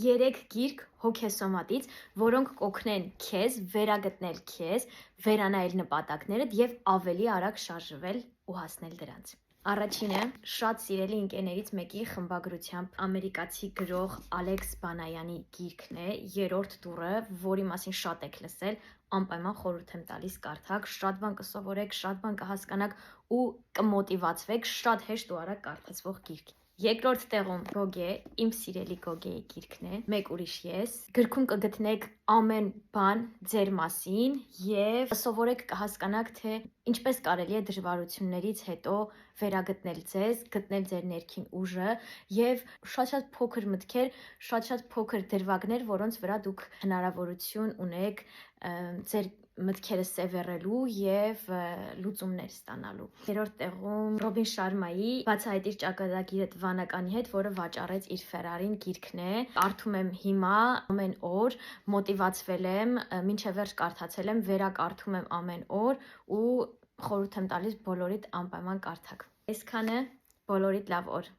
3 գիրք հոգեսոմատից, որոնք կօգնեն քեզ վերագտնել քեզ, վերանայել նպատակներդ եւ ավելի արագ շարժվել ու հասնել դրանց։ Առաջինը շատ սիրելի ընկերներից մեկի խմբագրությամբ ամերիկացի գրող Ալեքս Բանայանի գիրքն է, երրորդ տուրը, որի մասին շատ եք լսել, անպայման խորհուրդ եմ տալիս կարդաք, շատ բան կսովորեք, շատ բան կհասկանաք ու կմոտիվացվեք, շատ հեշտ ու արագ կարդացվող գիրք։ Երկրորդ տեղում Գոգե, իմ սիրելի Գոգեի գիրքն է, մեկ ուրիշ ես։ Գրքում կգտնեք ամեն բան ձեր մասին եւ կսովորեք կհասկանաք, թե ինչպես կարելի է դժվարություններից հետո վերագտնել ձեզ, գտնել ձեր ներքին ուժը եւ շատ փոքր մտքեր, շատ փոքր դրվագներ, որոնց վրա դուք հնարավորություն ունեք ձեր մտքերը սևեռելու եւ լուծումներ ստանալու։ Երրորդ տեղում Ռոբին Շարմայի «Բացահայտիր ճակատագիրը վանականի հետ», որը վաճառեց իր Ֆերարին գիրքն է։ Կարդում եմ հիմա ամեն օր, մոտիվացվել եմ, մինչև վերջ կարդացել եմ, վերակարդում եմ ամեն օր ու խորհուրդ եմ տալիս բոլորիդ անպայման կարդաք։ Այսքանը, բոլորիդ լավ օր։